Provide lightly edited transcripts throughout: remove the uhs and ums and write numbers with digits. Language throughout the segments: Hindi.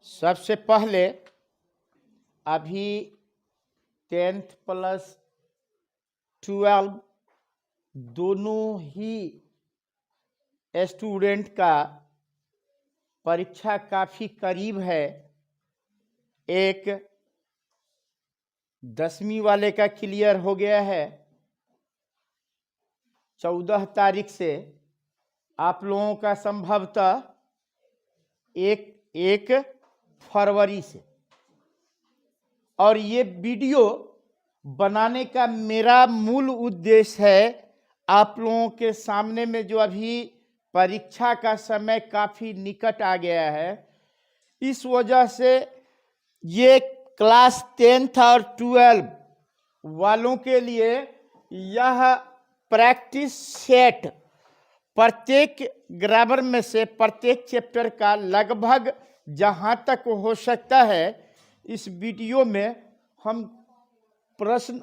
सबसे पहले अभी 10th प्लस 12 दोनों ही स्टूडेंट का परीक्षा काफ़ी करीब है। एक 10वीं वाले का क्लियर हो गया है 14 तारीख से। आप लोगों का संभवतः एक फरवरी से। और ये वीडियो बनाने का मेरा मूल उद्देश्य है आप लोगों के सामने में जो अभी परीक्षा का समय काफ़ी निकट आ गया है, इस वजह से ये क्लास 10th और 12 वालों के लिए यह प्रैक्टिस सेट प्रत्येक ग्रामर में से प्रत्येक चैप्टर का लगभग जहाँ तक हो सकता है इस वीडियो में हम प्रश्न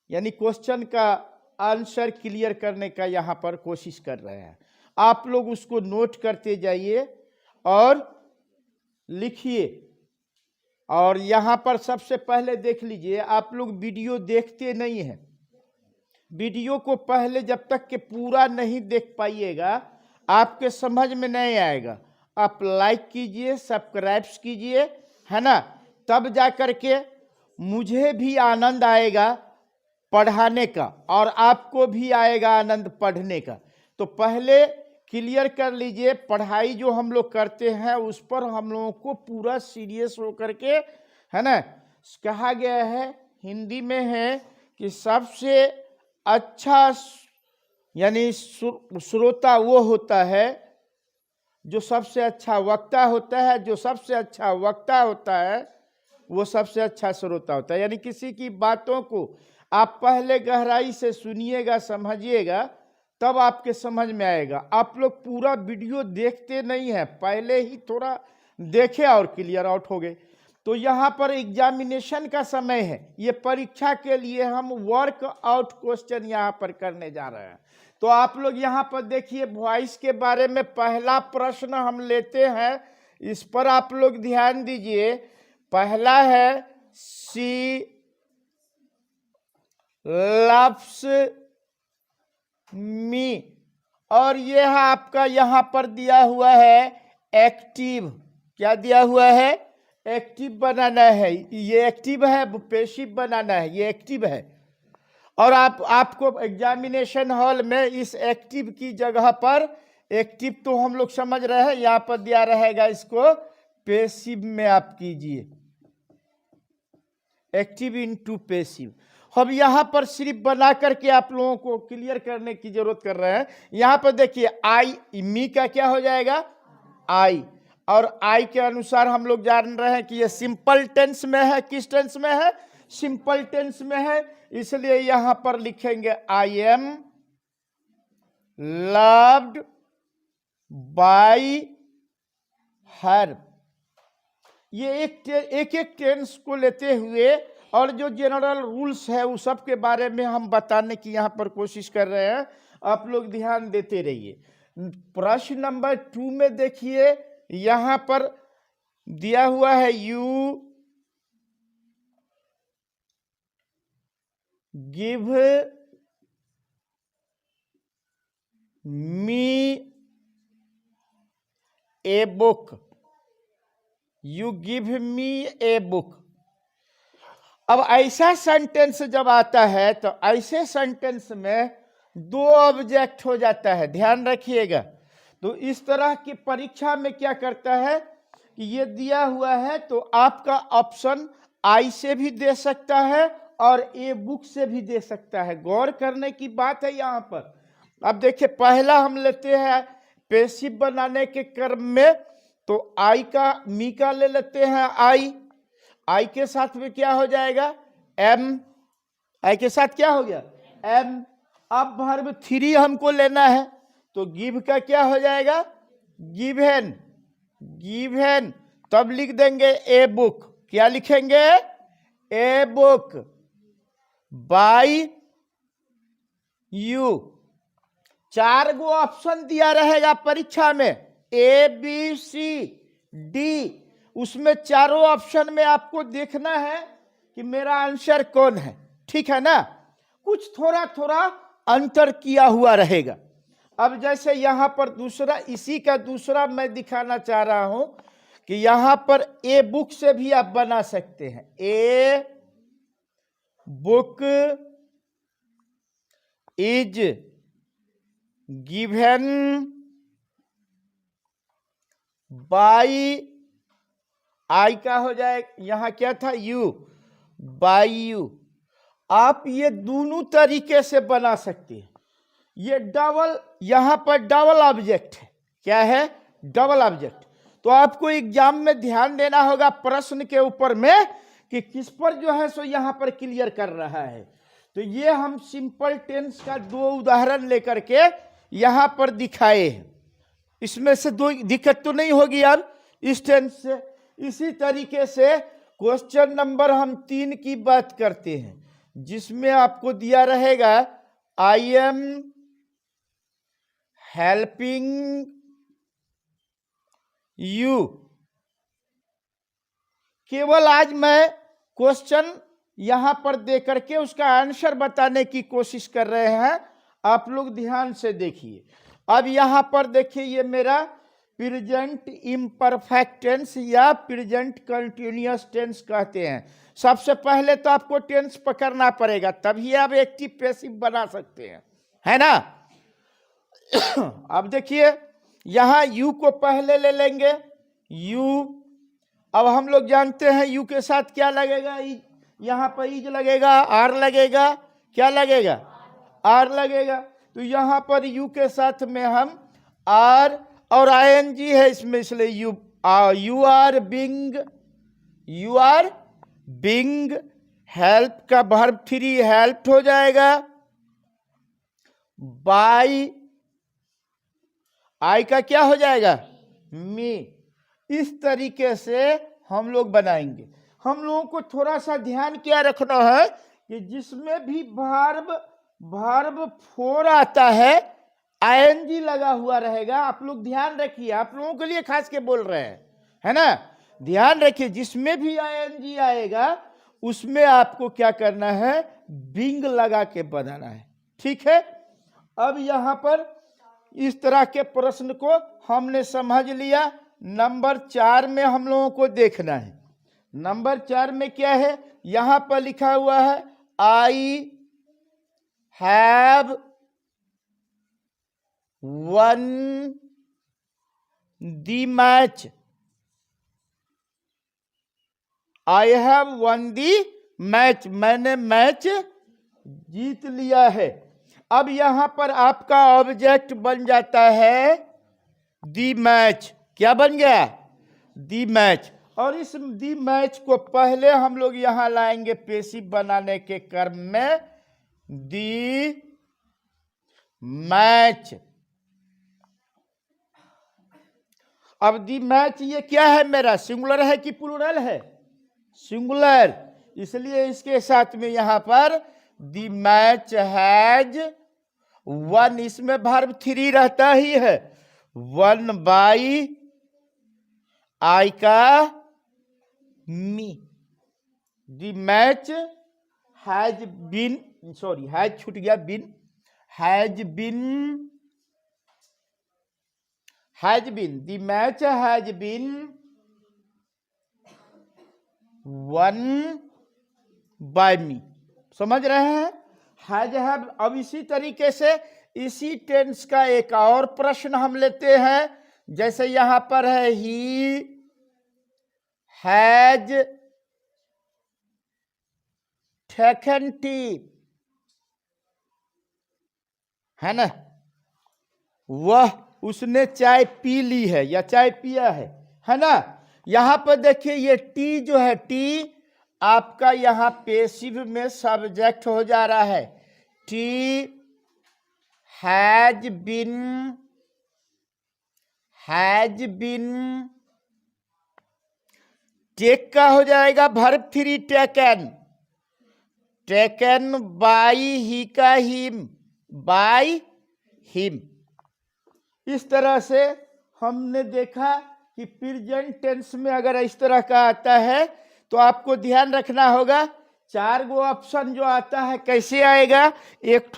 यानी क्वेश्चन का आंसर क्लियर करने का यहाँ पर कोशिश कर रहे हैं। आप लोग उसको नोट करते जाइए और लिखिए। और यहाँ पर सबसे पहले देख लीजिए, आप लोग वीडियो देखते नहीं हैं। वीडियो को पहले जब तक के पूरा नहीं देख पाइएगा आपके समझ में नहीं आएगा। आप लाइक कीजिए, सब्सक्राइब कीजिए, है ना, तब जा कर के मुझे भी आनंद आएगा पढ़ाने का और आपको भी आएगा आनंद पढ़ने का। तो पहले क्लियर कर लीजिए, पढ़ाई जो हम लोग करते हैं उस पर हम लोगों को पूरा सीरियस होकर के, है ना, कहा गया है हिंदी में है कि सबसे अच्छा यानी श्रोता वो होता है जो सबसे अच्छा वक्ता होता है, जो सबसे अच्छा वक्ता होता है वो सबसे अच्छा श्रोता होता है। यानी किसी की बातों को आप पहले गहराई से सुनिएगा, समझिएगा, तब आपके समझ में आएगा। आप लोग पूरा वीडियो देखते नहीं हैं, पहले ही थोड़ा देखे और क्लियर आउट हो गए। तो यहाँ पर एग्जामिनेशन का समय है, ये परीक्षा के लिए हम वर्क आउट क्वेश्चन यहाँ पर करने जा रहे हैं। तो आप लोग यहाँ पर देखिए, वॉइस के बारे में पहला प्रश्न हम लेते हैं, इस पर आप लोग ध्यान दीजिए। पहला है सी लव्स मी, और यह आपका यहाँ पर दिया हुआ है एक्टिव। क्या दिया हुआ है? एक्टिव बनाना है। ये एक्टिव है, पैसिव बनाना है, ये एक्टिव है। और आपको एग्जामिनेशन हॉल में इस एक्टिव की जगह पर, एक्टिव तो हम लोग समझ रहे हैं, यहाँ पर दिया रहेगा, इसको पैसिव में आप कीजिए, एक्टिव इनटू पैसिव। हम यहाँ पर सिर्फ बना करके आप लोगों को क्लियर करने की जरूरत कर रहे हैं। यहाँ पर देखिए आई, मी का क्या हो जाएगा? आई। और आई के अनुसार हम लोग जान रहे हैं कि ये सिंपल टेंस में है। किस टेंस में है? सिंपल टेंस में है। इसलिए यहाँ पर लिखेंगे आई एम लव्ड बाय हर। ये एक टेंस को लेते हुए और जो जनरल रूल्स है उस सब के बारे में हम बताने की यहाँ पर कोशिश कर रहे हैं। आप लोग ध्यान देते रहिए। प्रश्न नंबर 2 में देखिए, यहाँ पर दिया हुआ है you give me a book, you give me a book. अब ऐसा सेंटेंस जब आता है तो ऐसे सेंटेंस में 2 ऑब्जेक्ट हो जाता है, ध्यान रखिएगा। तो इस तरह की परीक्षा में क्या करता है कि ये दिया हुआ है तो आपका ऑप्शन आई से भी दे सकता है और ए बुक से भी दे सकता है। गौर करने की बात है यहाँ पर। अब देखिए, पहला हम लेते हैं पैसिव बनाने के क्रम में, तो आई का, मी का ले लेते हैं आई। आई के साथ में क्या हो जाएगा? एम। आई के साथ क्या हो गया? एम। अब वर्ब 3 हमको लेना है, तो गिव का क्या हो जाएगा? गिवन। गिवन, तब लिख देंगे ए बुक। क्या लिखेंगे? A book by you. 4 गो ऑप्शन दिया रहेगा परीक्षा में, ए बी सी डी। उसमें चारों ऑप्शन में आपको देखना है कि मेरा आंसर कौन है, ठीक है ना। कुछ थोड़ा थोड़ा अंतर किया हुआ रहेगा। अब जैसे यहां पर दूसरा, इसी का दूसरा मैं दिखाना चाह रहा हूं कि यहां पर ए बुक से भी आप बना सकते हैं। A book is given by, I का हो जाए, यहां क्या था, यू, बाय यू। आप ये दोनों तरीके से बना सकते हैं। ये डबल, यहां पर डबल ऑब्जेक्ट है। क्या है? Double object. तो आपको एग्जाम में ध्यान देना होगा प्रश्न के ऊपर में कि किस पर जो है सो यहां पर क्लियर कर रहा है। तो ये हम सिंपल टेंस का 2 उदाहरण लेकर के यहां पर दिखाए हैं। इसमें से 2 दिक्कत तो नहीं होगी अब इस टेंस से। इसी तरीके से क्वेश्चन नंबर हम 3 की बात करते हैं, जिसमें आपको दिया रहेगा आई एम हेल्पिंग यू। केवल आज मैं क्वेश्चन यहां पर दे करके उसका आंसर बताने की कोशिश कर रहे हैं। आप लोग ध्यान से देखिए। अब यहां पर देखिए, ये मेरा प्रेजेंट इम्परफेक्ट टेंस या प्रेजेंट कंटिन्यूअस टेंस कहते हैं। सबसे पहले तो आपको टेंस पकड़ना पड़ेगा, तभी आप एक्टिव पैसिव बना सकते हैं, है ना। अब देखिए, यहां यू को पहले ले लेंगे, यू। अब हम लोग जानते हैं यू के साथ क्या लगेगा, यहां पर इज लगेगा, आर लगेगा, क्या लगेगा, आर लगेगा। तो यहां पर यू के साथ में हम आर, और आईएनजी है इसमें, इसलिए यू आर बिंग हेल्प का वर्ब 3 हेल्प हो जाएगा। बाय, आई का क्या हो जाएगा, मी। इस तरीके से हम लोग बनाएंगे। हम लोगों को थोड़ा सा ध्यान क्या रखना है कि जिसमें भी वर्ब 4 आता है, आईएनजी लगा हुआ रहेगा। आप लोग ध्यान रखिए, आप लोगों के लिए खास के बोल रहे हैं, है ना। ध्यान रखिए, जिसमें भी आईएनजी आएगा उसमें आपको क्या करना है, बिंग लगा के बनाना है, ठीक है। अब यहां पर इस तरह के प्रश्न को हमने समझ लिया। नंबर 4 में हम लोगों को देखना है। नंबर 4 में क्या है, यहां पर लिखा हुआ है I have one the match. I have one the match, मैंने मैच जीत लिया है। अब यहां पर आपका ऑब्जेक्ट बन जाता है द मैच। क्या बन गया, द मैच। और इस द मैच को पहले हम लोग यहां लाएंगे पैसिव बनाने के क्रम में, द मैच। अब द मैच ये क्या है, मेरा सिंगुलर है कि प्लूरल है, सिंगुलर, इसलिए इसके साथ में यहां पर द मैच हैज वन, इसमें वर्ब 3 रहता ही है, वन बाई आई का me. The match has been, sorry has छूट गया, been, has been, the match has been won by me. समझ रहे हैं, हैज हैव। अब इसी तरीके से इसी टेंस का एक और प्रश्न हम लेते हैं। जैसे यहां पर है ही हैज टेकन टी, है ना, वह, उसने चाय पी ली है या चाय पिया है ना। यहां पर देखिए, ये टी जो है, टी आपका यहां पैसिव में सब्जेक्ट हो जा रहा है। टी हैज बीन, टेक का हो जाएगा वर्ब 3 टेकन बाई ही का हिम, बाई हिम। इस तरह से हमने देखा कि प्रेजेंट टेंस में अगर इस तरह का आता है तो आपको ध्यान रखना होगा। 4 गो ऑप्शन जो आता है कैसे आएगा, एक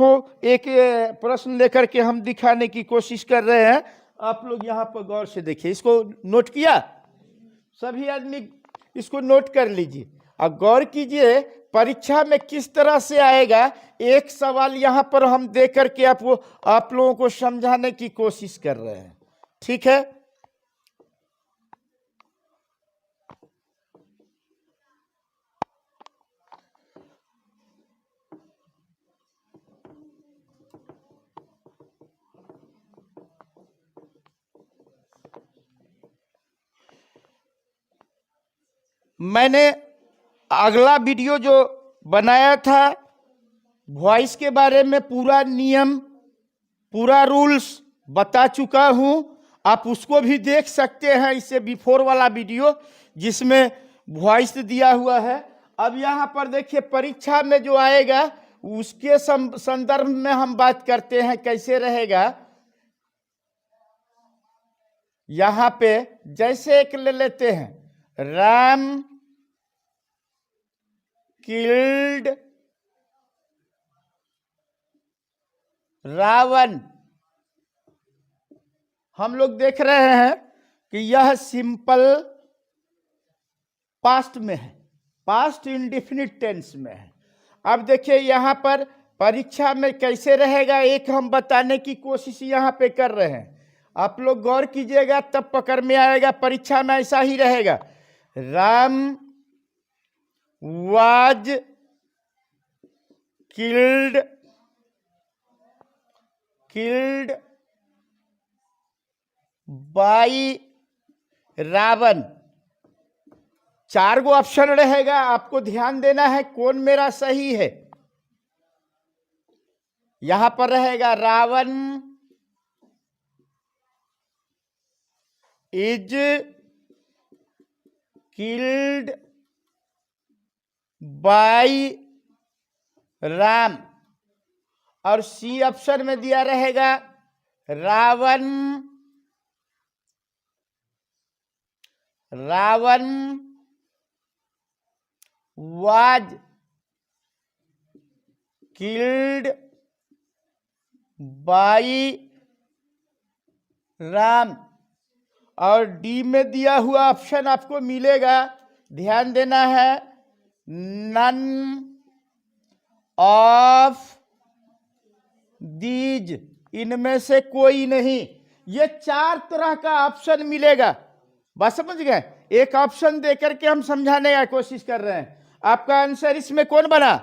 प्रश्न लेकर के हम दिखाने की कोशिश कर रहे हैं। आप लोग यहाँ पर गौर से देखिए, इसको नोट किया? सभी आदमी इसको नोट कर लीजिए और गौर कीजिए परीक्षा में किस तरह से आएगा। एक सवाल यहाँ पर हम दे करके आप लोगों को समझाने की कोशिश कर रहे हैं, ठीक है? मैंने अगला वीडियो जो बनाया था वॉइस के बारे में पूरा नियम, पूरा रूल्स बता चुका हूं। आप उसको भी देख सकते हैं, इससे बिफोर वाला वीडियो जिसमें वॉइस दिया हुआ है। अब यहाँ पर देखिए परीक्षा में जो आएगा उसके संदर्भ में हम बात करते हैं कैसे रहेगा। यहाँ पे जैसे एक ले लेते हैं, राम किल्ड रावण। हम लोग देख रहे हैं कि यह सिंपल पास्ट में है, पास्ट इंडेफिनिट टेंस में है। अब देखिए यहाँ पर परीक्षा में कैसे रहेगा एक हम बताने की कोशिश यहाँ पे कर रहे हैं। आप लोग गौर कीजिएगा तब पकड़ में आएगा। परीक्षा में ऐसा ही रहेगा, Ram was killed by Ravan. 4 गो ऑप्शन रहेगा, आपको ध्यान देना है कौन मेरा सही है। यहां पर रहेगा Ravan is killed by Ram, और सी ऑप्शन में दिया रहेगा Ravan was killed by Ram, और डी में दिया हुआ ऑप्शन आपको मिलेगा, ध्यान देना है, नन ऑफ दीज, इनमें से कोई नहीं। ये 4 तरह का ऑप्शन मिलेगा, बात समझ गए? एक ऑप्शन देकर के हम समझाने की कोशिश कर रहे हैं। आपका आंसर इसमें कौन बना?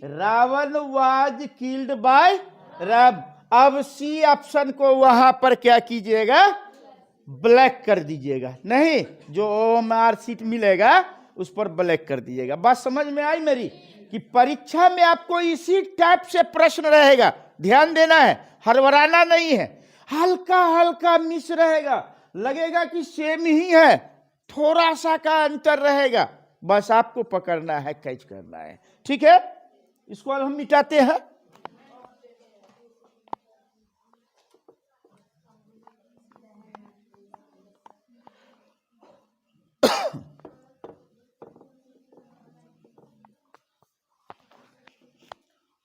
Ravan was killed by Ram. अब सी ऑप्शन को वहां पर क्या कीजिएगा, ब्लैक कर दीजिएगा। नहीं, जो ओएमआर सीट मिलेगा उस पर ब्लैक कर दीजिएगा। बात समझ में आई मेरी? कि परीक्षा में आपको इसी टाइप से प्रश्न रहेगा, ध्यान देना है, हड़बड़ाना नहीं है। हल्का हल्का मिस रहेगा, लगेगा कि सेम ही है, थोड़ा सा का अंतर रहेगा, बस आपको पकड़ना है, कैच करना है, ठीक है? इसको अब हम मिटाते हैं।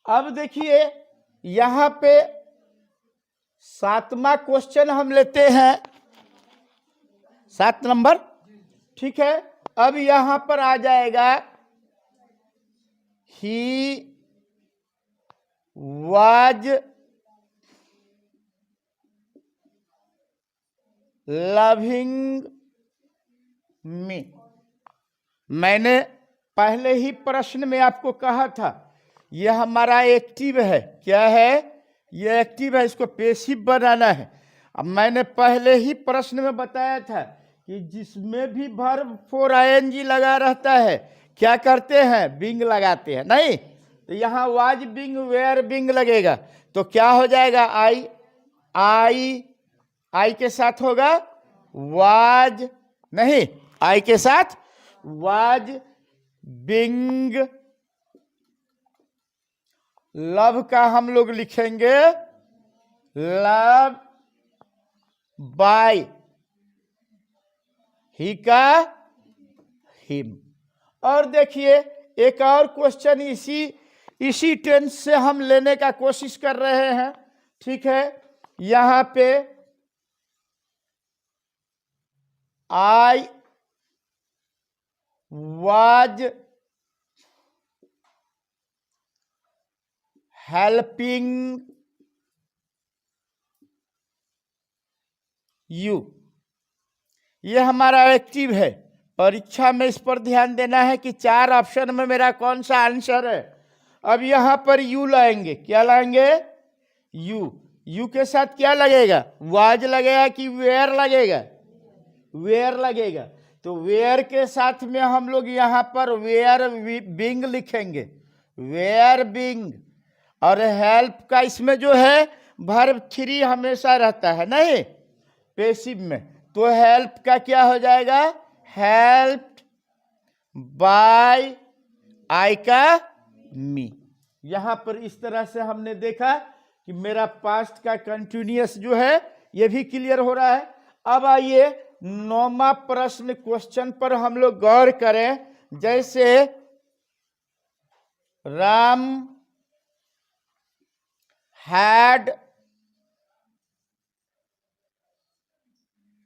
अब देखिए यहां पे 7वां क्वेश्चन हम लेते हैं, 7 नंबर, ठीक है? अब यहां पर आ जाएगा ही वाज लविंग मी। मैंने पहले ही प्रश्न में आपको कहा था यह हमारा एक्टिव है। क्या है? यह एक्टिव है, इसको पैसिव बनाना है। अब मैंने पहले ही प्रश्न में बताया था कि जिसमें भी वर्ब फोर आईएनजी लगा रहता है क्या करते हैं? बिंग लगाते हैं। नहीं तो यहाँ वाज बिंग वेयर बिंग लगेगा तो क्या हो जाएगा? आई के साथ होगा वाज, नहीं आई के साथ वाज बिंग। लव का हम लोग लिखेंगे लव बाय। ही का हिम। और देखिए एक और क्वेश्चन इसी टेंस से हम लेने का कोशिश कर रहे हैं। ठीक है, यहां पे आई वाज हेल्पिंग यू, ये हमारा एक्टिव है। परीक्षा में इस पर ध्यान देना है कि 4 ऑप्शन में मेरा कौन सा आंसर है। अब यहां पर यू लाएंगे, क्या लाएंगे? यू के साथ क्या लगेगा? वाज लगेगा कि वेयर लगेगा? वेयर लगेगा। तो वेयर के साथ में हम लोग यहां पर वेयर बिंग लिखेंगे, वेयर बिंग। और हेल्प का इसमें जो है वर्ब 3 हमेशा रहता है, नहीं पैसिव में, तो हेल्प का क्या हो जाएगा? हेल्प्ड बाय आई का मी। यहां पर इस तरह से हमने देखा कि मेरा पास्ट का कंटिन्यूअस जो है ये भी क्लियर हो रहा है। अब आइए 9वां प्रश्न क्वेश्चन पर हम लोग गौर करें। जैसे Ram had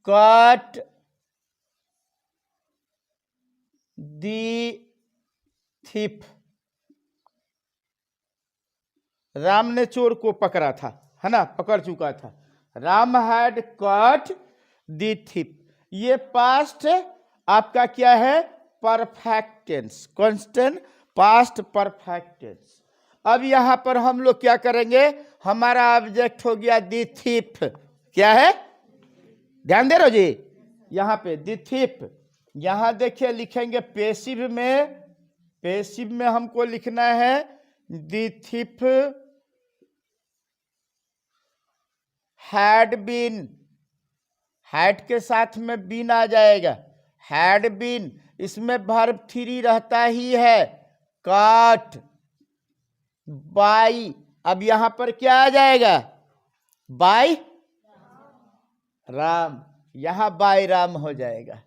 caught the thief, Ram ने चोर को पकड़ा था, है ना, पकड़ चुका था। Ram had caught the thief, ये पास्ट आपका क्या है? Perfect tense, constant past perfect tense. अब यहां पर हम लोग क्या करेंगे? हमारा ऑब्जेक्ट हो गया द थिफ, क्या है? ध्यान दे रहे हो जी, यहां पे द थिफ। यहां देखिए लिखेंगे पैसिव में हमको लिखना है the thief had been, had के साथ में बीन आ जाएगा, हैड बीन। इसमें वर्ब 3 रहता ही है, कॉट बाय। अब यहां पर क्या आ जाएगा? बाय राम, यहां बाय राम हो जाएगा।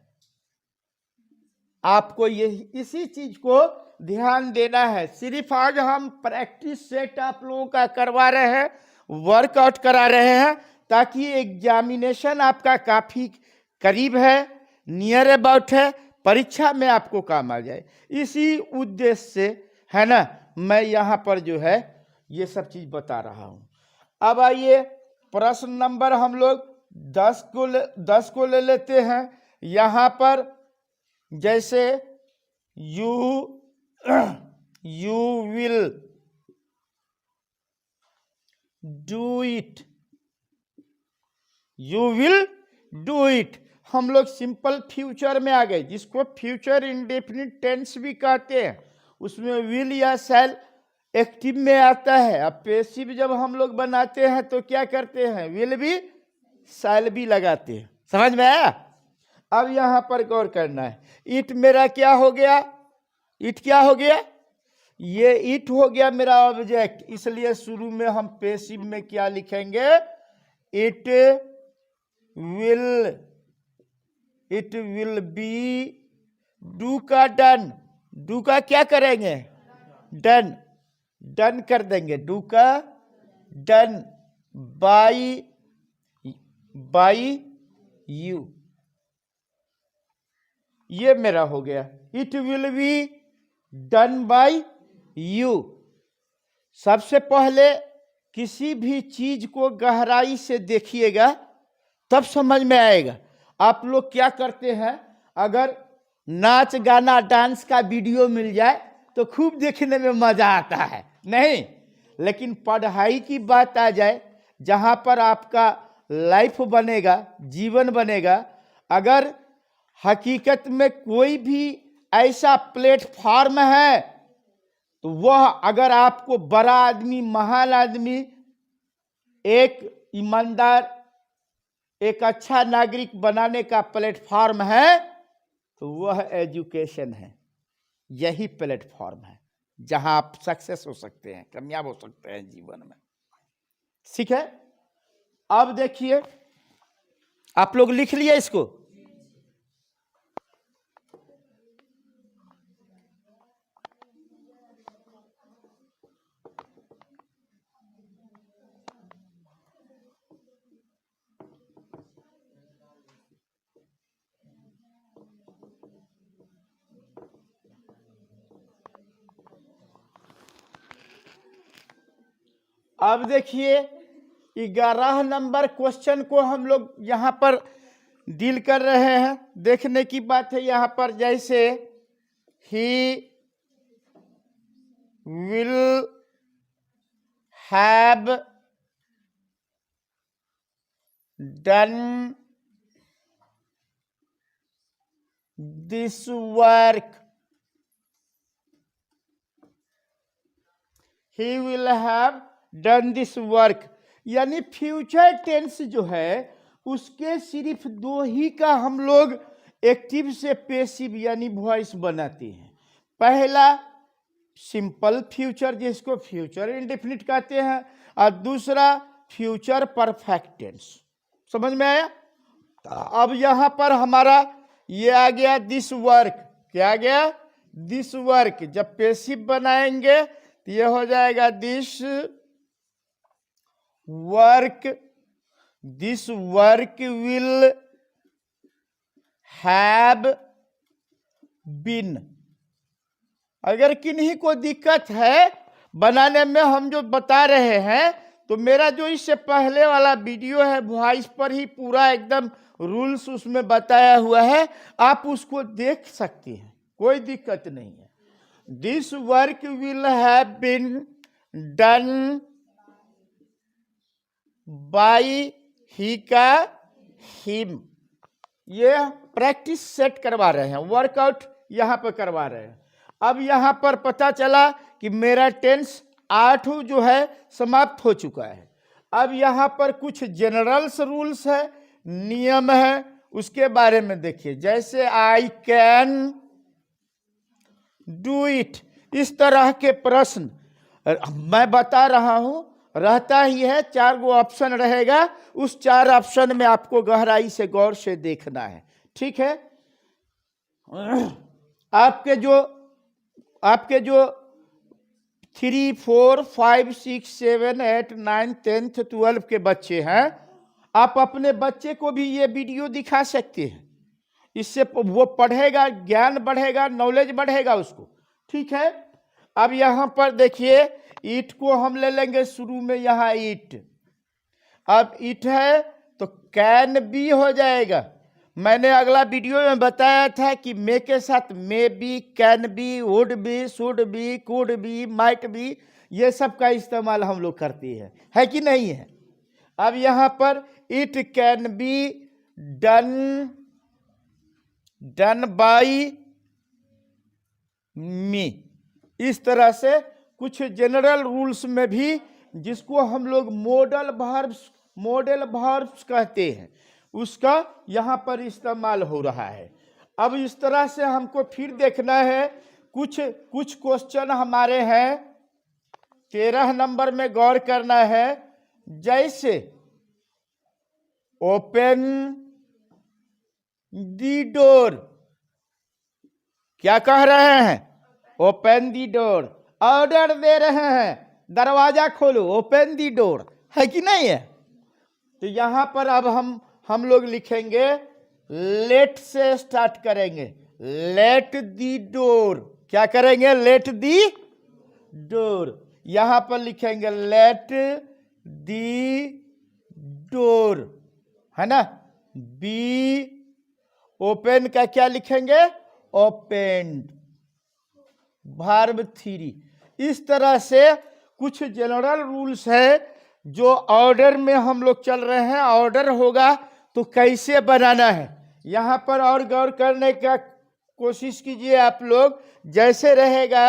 आपको ये इसी चीज को ध्यान देना है। सिर्फ आज हम प्रैक्टिस सेट आप लोगों का करवा रहे हैं, वर्कआउट करा रहे हैं, ताकि एग्जामिनेशन आपका काफी करीब है, नियर अबाउट है, परीक्षा में आपको काम आ जाए। इसी उद्देश्य से, है ना, मैं यहां पर जो है ये सब चीज बता रहा हूं। अब आइए प्रश्न नंबर हम लोग 10 को ले लेते हैं। यहां पर जैसे you will do it, you will do it, हम लोग सिंपल फ्यूचर में आ गए, जिसको फ्यूचर इंडेफिनिट टेंस भी कहते हैं। उसमें विल या शैल एक्टिव में आता है। अब पैसिव जब हम लोग बनाते हैं तो क्या करते हैं? विल भी शैल भी लगाते हैं। समझ में आया? अब यहां पर गौर करना है। इट मेरा क्या हो गया? इट क्या हो गया? ये इट हो गया मेरा ऑब्जेक्ट, इसलिए शुरू में हम पैसिव में क्या लिखेंगे? इट विल बी, डू का डन, डू का क्या करेंगे? डन, डन कर देंगे, डू का डन बाय यू, ये मेरा हो गया। It will be done by you. सबसे पहले किसी भी चीज को गहराई से देखिएगा तब समझ में आएगा। आप लोग क्या करते हैं? अगर नाच गाना डांस का वीडियो मिल जाए तो खूब देखने में मजा आता है, नहीं, लेकिन पढ़ाई की बात आ जाए, जहां पर आपका लाइफ बनेगा, जीवन बनेगा, अगर हकीकत में कोई भी ऐसा प्लेटफॉर्म है तो वह, अगर आपको बड़ा आदमी, महान आदमी, एक ईमानदार, एक अच्छा नागरिक बनाने का प्लेटफॉर्म है तो वह एजुकेशन है। यही प्लेटफॉर्म है जहां आप सक्सेस हो सकते हैं, कामयाब हो सकते हैं जीवन में। ठीक है? अब देखिए, आप लोग लिख लिए इसको। अब देखिए 11 नंबर क्वेश्चन को हम लोग यहाँ पर डील कर रहे हैं। देखने की बात है यहाँ पर, जैसे he will have done this work, he will have done this work, यानी फ्यूचर टेंस जो है उसके सिर्फ दो ही का हम लोग एक्टिव से पैसिव यानी वॉइस बनाते हैं। पहला सिंपल फ्यूचर जिसको फ्यूचर इंडेफिनिट कहते हैं, और दूसरा फ्यूचर परफेक्ट टेंस। समझ में आया? अब यहां पर हमारा ये आ गया दिस वर्क। क्या आ गया? This work. जब पैसिव बनाएंगे तो ये हो जाएगा this work, this work will have been. अगर किन्हीं को दिक्कत है बनाने में हम जो बता रहे हैं, तो मेरा जो इससे पहले वाला वीडियो है वॉइस पर ही पूरा एकदम रूल्स उसमें बताया हुआ है, आप उसको देख सकते हैं, कोई दिक्कत नहीं है। This work will have been done by he का हिम। ये प्रैक्टिस सेट करवा रहे हैं, वर्कआउट यहां पर करवा रहे हैं। अब यहां पर पता चला कि मेरा टेंस 8 जो है समाप्त हो चुका है। अब यहां पर कुछ जनरल्स रूल्स है, नियम है, उसके बारे में देखिए। जैसे आई कैन डू इट, इस तरह के प्रश्न मैं बता रहा हूं, रहता ही है। 4 गो ऑप्शन रहेगा, उस 4 ऑप्शन में आपको गहराई से गौर से देखना है। ठीक है? आपके जो 3, 4, 5, 6, 7, 8, 9, 10, 12 के बच्चे हैं, आप अपने बच्चे को भी ये वीडियो दिखा सकते हैं। इससे वो पढ़ेगा, ज्ञान बढ़ेगा, नॉलेज बढ़ेगा उसको। ठीक है? अब यहां पर देखिए, ईट को हम ले लेंगे शुरू में, यहां ईट। अब ईट है तो कैन बी हो जाएगा। मैंने अगला वीडियो में बताया था कि मे के साथ may be, can be, would be, should be, could be, might be, ये सब का इस्तेमाल हम लोग करते हैं, है कि नहीं है? अब यहां पर it can be done by me. इस तरह से कुछ जनरल रूल्स में भी, जिसको हम लोग मॉडल वर्ब्स कहते हैं, उसका यहां पर इस्तेमाल हो रहा है। अब इस तरह से हमको फिर देखना है, कुछ क्वेश्चन हमारे हैं 13 नंबर में गौर करना है। जैसे ओपन दी डोर, क्या कह रहे हैं? ओपन दी डोर। ऑर्डर दे रहे हैं, दरवाजा खोलो, ओपन दी डोर, है कि नहीं है? तो यहां पर अब हम लोग लिखेंगे, लेट से स्टार्ट करेंगे। लेट दी डोर। क्या करेंगे? लेट दी डोर। यहां पर लिखेंगे लेट दी डोर, है ना? बी ओपन का क्या लिखेंगे? ओपेन्ड। वर्ब 3। इस तरह से कुछ जनरल रूल्स है जो ऑर्डर में हम लोग चल रहे हैं। ऑर्डर होगा तो कैसे बनाना है, यहां पर और गौर करने का कोशिश कीजिए आप लोग। जैसे रहेगा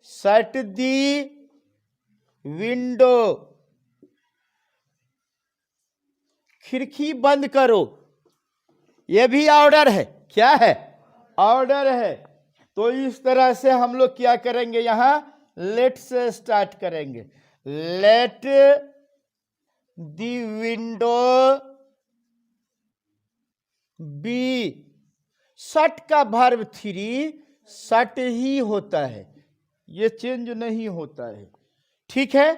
शट दी विंडो, खिड़की बंद करो, यह भी ऑर्डर है। क्या है? ऑर्डर है। तो इस तरह से हम लोग क्या करेंगे, यहां लेट से स्टार्ट करेंगे। Let the window be. Shut का वर्ब 3 शट ही होता है, ये चेंज नहीं होता है। ठीक है?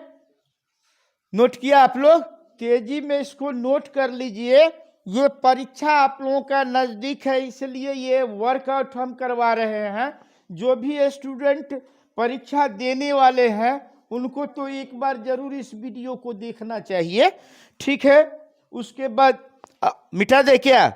नोट किया आप लोग? तेजी में इसको नोट कर लीजिए। ये परीक्षा आप लोगों का नजदीक है, इसलिए ये वर्कआउट हम करवा रहे हैं। जो भी स्टूडेंट परीक्षा देने वाले हैं उनको तो एक बार जरूर इस वीडियो को देखना चाहिए, ठीक है। उसके बाद मिटा दे क्या?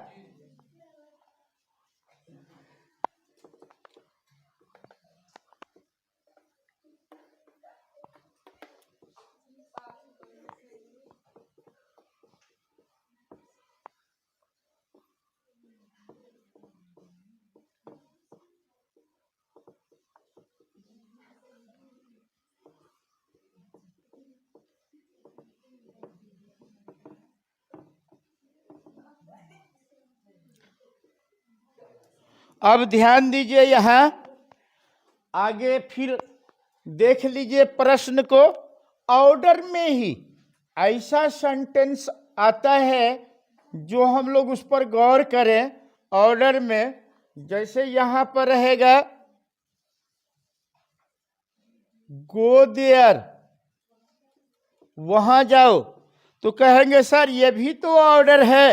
अब ध्यान दीजिए, यहां आगे फिर देख लीजिए प्रश्न को। ऑर्डर में ही ऐसा सेंटेंस आता है जो हम लोग उस पर गौर करें। ऑर्डर में जैसे यहां पर रहेगा गो देयर, वहां जाओ, तो कहेंगे सर ये भी तो ऑर्डर है,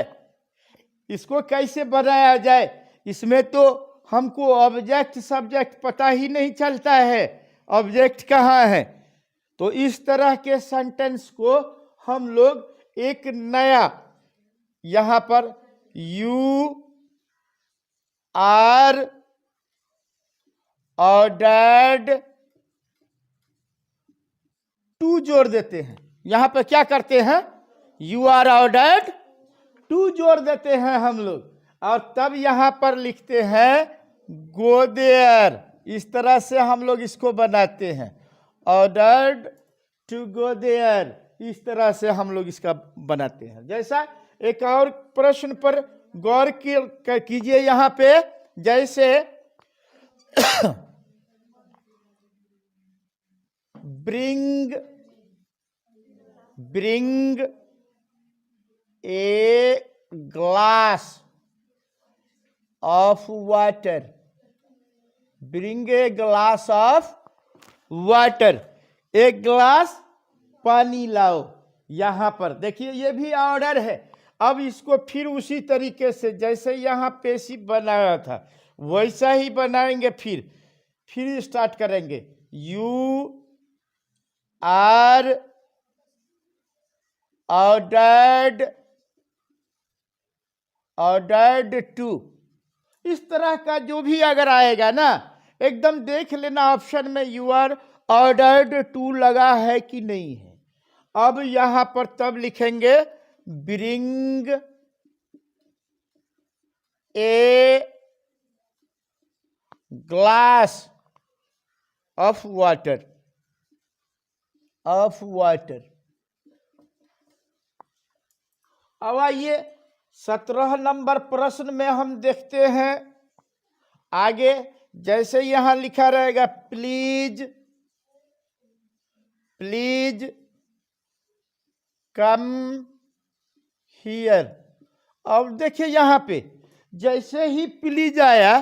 इसको कैसे बनाया जाए? इसमें तो हमको ऑब्जेक्ट सब्जेक्ट पता ही नहीं चलता है, ऑब्जेक्ट कहाँ है। तो इस तरह के सेंटेंस को हम लोग एक नया यहां पर यू आर ऑर्डर्ड टू जोड़ देते हैं। यहां पर क्या करते हैं? यू आर ऑर्डर्ड टू जोड़ देते हैं हम लोग, और तब यहां पर लिखते हैं गो देयर। इस तरह से हम लोग इसको बनाते हैं, ऑर्डर्ड टू गो देयर। इस तरह से हम लोग इसका बनाते हैं। जैसा एक और प्रश्न पर गौर कीजिए यहां पे, जैसे bring a glass of water, bring a glass of water, एक ग्लास पानी लाओ। यहां पर देखिए ये भी ऑर्डर है। अब इसको फिर उसी तरीके से जैसे यहां पैसिव बनाया था वैसा ही बनाएंगे। फिर स्टार्ट करेंगे, यू आर ऑर्डर्ड टू। इस तरह का जो भी अगर आएगा ना, एकदम देख लेना ऑप्शन में यू आर ऑर्डर्ड टू लगा है कि नहीं है। अब यहां पर तब लिखेंगे bring a glass of water, अब आइए 17 नंबर प्रश्न में हम देखते हैं आगे। जैसे यहां लिखा रहेगा प्लीज कम हियर। अब देखिए यहां पे जैसे ही प्लीज आया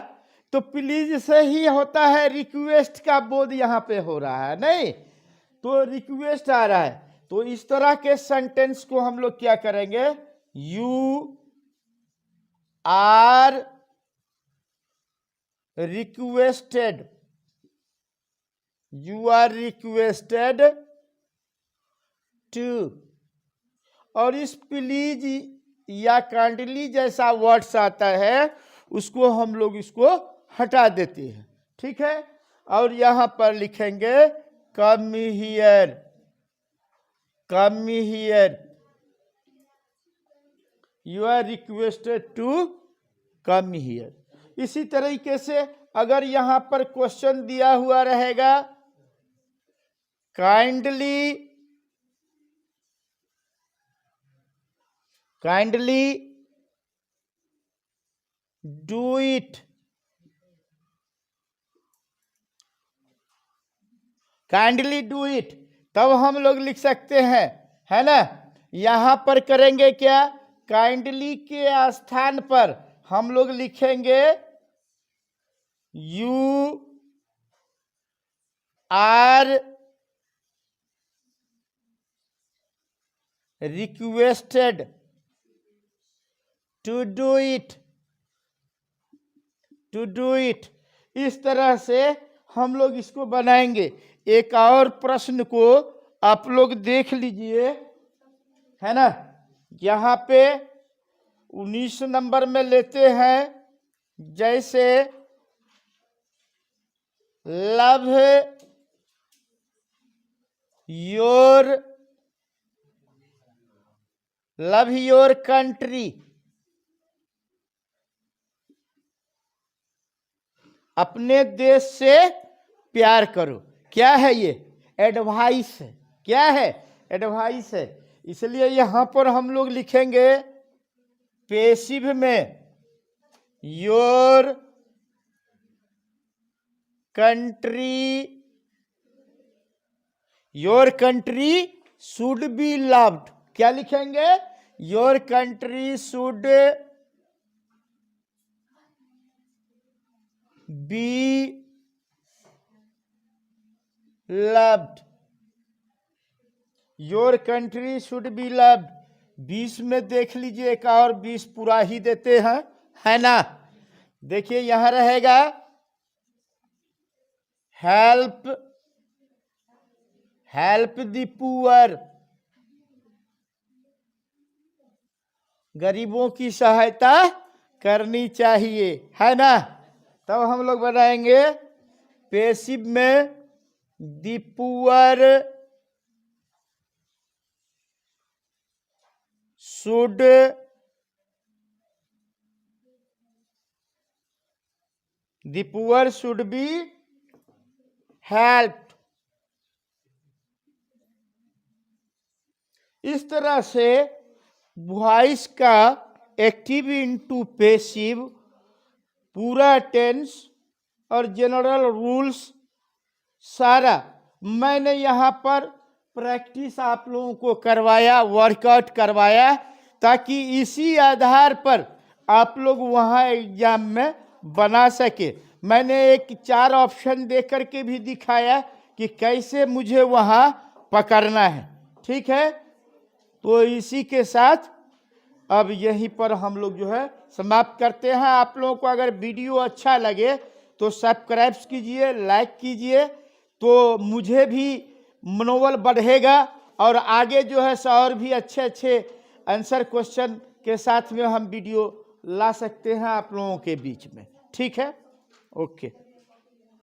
तो प्लीज से ही होता है रिक्वेस्ट का बोध यहां पे हो रहा है, नहीं तो रिक्वेस्ट आ रहा है। तो इस तरह के सेंटेंस को हम लोग क्या करेंगे, यू आर रिक्वेस्टेड टू। और इस प्लीज या काइंडली जैसा वर्ड्स आता है उसको हम लोग इसको हटा देते हैं, ठीक है। और यहां पर लिखेंगे come here, you are requested to come here. इसी तरीके से अगर यहां पर क्वेश्चन दिया हुआ रहेगा काइंडली डू इट, तब हम लोग लिख सकते हैं, है ना। यहां पर करेंगे क्या, काइंडली के स्थान पर हम लोग लिखेंगे you are requested to do it. इस तरह से हम लोग इसको बनाएंगे। एक और प्रश्न को आप लोग देख लीजिए, है ना। यहाँ पे 19 नंबर में लेते हैं, जैसे लव योर कंट्री, अपने देश से प्यार करो। क्या है ये? एडवाइस है। क्या है? एडवाइस है। इसलिए यहां पर हम लोग लिखेंगे पैसिव में your country should be loved. क्या लिखेंगे? Your country should be loved. Your country should be loved. 20 में देख लीजिए, एक और 20 पूरा ही देते हैं, है ना। देखिए यहां रहेगा हेल्प द पुअर, गरीबों की सहायता करनी चाहिए, है ना। तब हम लोग बनाएंगे पैसिव में the poor should be helped. इस तरह से वॉइस का एक्टिव इनटू पैसिव, पूरा टेंस और जनरल रूल्स सारा मैंने यहाँ पर प्रैक्टिस आप लोगों को करवाया, वर्कआउट करवाया, ताकि इसी आधार पर आप लोग वहाँ एग्जाम में बना सके। मैंने एक 4 ऑप्शन दे करके भी दिखाया कि कैसे मुझे वहाँ पकड़ना है। ठीक है, तो इसी के साथ अब यहीं पर हम लोग जो है समाप्त करते हैं। आप लोगों को अगर वीडियो अच्छा लगे तो सब्सक्राइब कीजिए, लाइक कीजिए, तो मुझे भी मनोबल बढ़ेगा और आगे जो है और भी अच्छे अच्छे आंसर क्वेश्चन के साथ में हम वीडियो ला सकते हैं आप लोगों के बीच में। ठीक है, ओके।